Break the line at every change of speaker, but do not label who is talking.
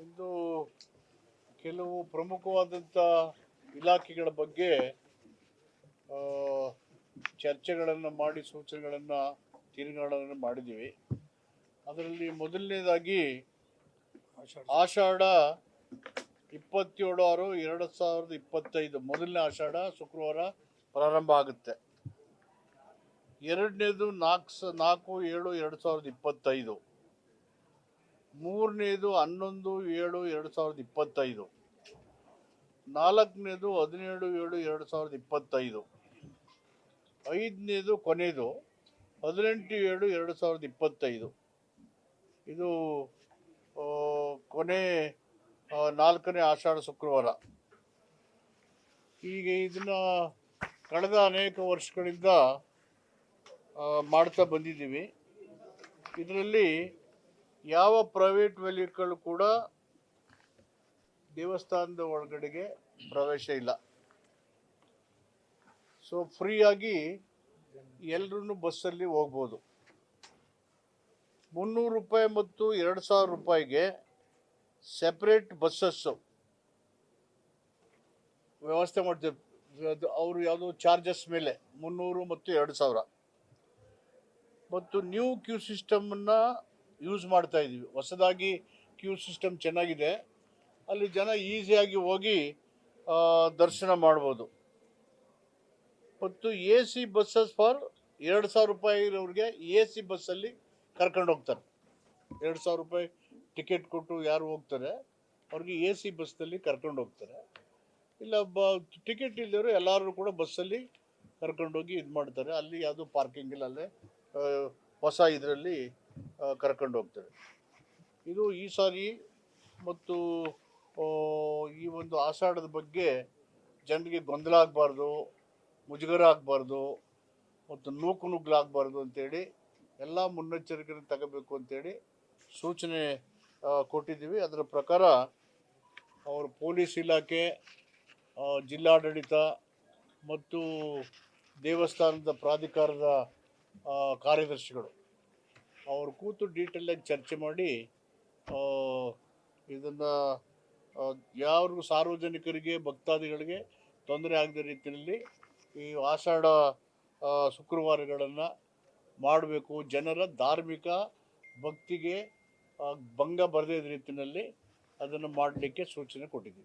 ಇಂದು ಕೆಲವು ಪ್ರಮುಖವಾದಂಥ ಇಲಾಖೆಗಳ ಬಗ್ಗೆ ಆ, ಚರ್ಚೆಗಳನ್ನು ಮಾಡಿ ಸೂಚನೆಗಳನ್ನು ತೀರ್ಮಾನಗಳನ್ನು ಮಾಡಿದ್ದೀವಿ. ಅದರಲ್ಲಿ ಮೊದಲನೇದಾಗಿ ಆಷಾಢ 27/6/2025 ಮೊದಲನೇ ಆಷಾಢ ಶುಕ್ರವಾರ ಪ್ರಾರಂಭ ಆಗುತ್ತೆ. ಎರಡನೇದು 4/7/2025, ಮೂರನೇದು 11/7/2025, ನಾಲ್ಕನೇದು 17/7/2025, ಐದನೇದು ಕೊನೆಯದು 18/7/2025. ಇದು ಕೊನೆ ನಾಲ್ಕನೇ ಆಷಾಢ ಶುಕ್ರವಾರ. ಈಗ ಇದನ್ನ ಕಳೆದ ಅನೇಕ ವರ್ಷಗಳಿಂದ ಮಾಡ್ತಾ ಬಂದಿದ್ದೀವಿ. ಇದರಲ್ಲಿ ಯಾವ ಪ್ರೈವೇಟ್ ವೆಹಿಕಲ್ ಕೂಡ ದೇವಸ್ಥಾನದ ಒಳಗಡೆಗೆ ಪ್ರವೇಶ ಇಲ್ಲ. ಸೊ ಫ್ರೀಯಾಗಿ ಎಲ್ಲರೂ ಬಸ್ಸಲ್ಲಿ ಹೋಗ್ಬೋದು. 300 ರೂಪಾಯಿ ಮತ್ತು 2000 ರೂಪಾಯಿಗೆ ಸೆಪ್ರೇಟ್ ಬಸ್ಸಸ್ಸು ವ್ಯವಸ್ಥೆ ಮಾಡ್ತೀವಿ. ಅವರು ಯಾವುದೋ ಚಾರ್ಜಸ್ ಮೇಲೆ 300 ಮತ್ತು 2000. ಮತ್ತು ನ್ಯೂ ಕ್ಯೂ ಸಿಸ್ಟಮನ್ನು ಯೂಸ್ ಮಾಡ್ತಾ ಇದ್ದೀವಿ. ಹೊಸದಾಗಿ ಕ್ಯೂ ಸಿಸ್ಟಮ್ ಚೆನ್ನಾಗಿದೆ. ಅಲ್ಲಿ ಜನ ಈಸಿಯಾಗಿ ಹೋಗಿ ದರ್ಶನ ಮಾಡ್ಬೋದು. ಮತ್ತು ಎ ಸಿ ಬಸ್ಸಸ್ ಫಾರ್ 2000 ರೂಪಾಯಿ ಇರೋರಿಗೆ ಎ ಸಿ ಬಸ್ಸಲ್ಲಿ ಕರ್ಕೊಂಡು ಹೋಗ್ತಾರೆ. 2000 ರೂಪಾಯಿ ಟಿಕೆಟ್ ಕೊಟ್ಟು ಯಾರು ಹೋಗ್ತಾರೆ ಅವ್ರಿಗೆ ಎ ಸಿ ಬಸ್ನಲ್ಲಿ ಕರ್ಕೊಂಡು ಹೋಗ್ತಾರೆ. ಇಲ್ಲ ಟಿಕೆಟ್ ಇಲ್ಲದವರು ಎಲ್ಲರೂ ಕೂಡ ಬಸ್ಸಲ್ಲಿ ಕರ್ಕೊಂಡೋಗಿ ಇದು ಮಾಡ್ತಾರೆ. ಅಲ್ಲಿ ಯಾವುದು ಪಾರ್ಕಿಂಗ್ ಇಲ್ಲ, ಅಲ್ಲೇ ಹೊಸ ಇದರಲ್ಲಿ ಕರ್ಕೊಂಡು ಹೋಗ್ತಾರೆ. ಇದು ಈ ಸಾರಿ ಮತ್ತು ಈ ಒಂದು ಆಷಾಢದ ಬಗ್ಗೆ ಜನರಿಗೆ ಗೊಂದಲ ಆಗಬಾರ್ದು, ಮುಜುಗರ ಆಗಬಾರ್ದು ಮತ್ತು ನೂಕುನುಗ್ಗಲಾಗಬಾರ್ದು ಅಂತೇಳಿ ಎಲ್ಲ ಮುನ್ನೆಚ್ಚರಿಕೆಯನ್ನು ತಗೋಬೇಕು ಅಂತೇಳಿ ಸೂಚನೆ ಕೊಟ್ಟಿದ್ದೀವಿ. ಅದರ ಪ್ರಕಾರ ಅವರು ಪೊಲೀಸ್ ಇಲಾಖೆ, ಜಿಲ್ಲಾಡಳಿತ ಮತ್ತು ದೇವಸ್ಥಾನದ ಪ್ರಾಧಿಕಾರದ ಕಾರ್ಯದರ್ಶಿಗಳು ಅವರು ಕೂತು ಡೀಟೇಲಾಗಿ ಚರ್ಚೆ ಮಾಡಿ ಇದನ್ನು ಯಾರಿಗೂ ಸಾರ್ವಜನಿಕರಿಗೆ ಭಕ್ತಾದಿಗಳಿಗೆ ತೊಂದರೆ ಆಗದ ರೀತಿಯಲ್ಲಿ ಈ ಆಷಾಢ ಶುಕ್ರವಾರಗಳನ್ನು ಮಾಡಬೇಕು. ಜನರ ಧಾರ್ಮಿಕ ಭಕ್ತಿಗೆ ಭಂಗ ಬರದೇ ರೀತಿಯಲ್ಲಿ ಅದನ್ನು ಮಾಡಲಿಕ್ಕೆ ಸೂಚನೆ ಕೊಟ್ಟಿದ್ದೀವಿ.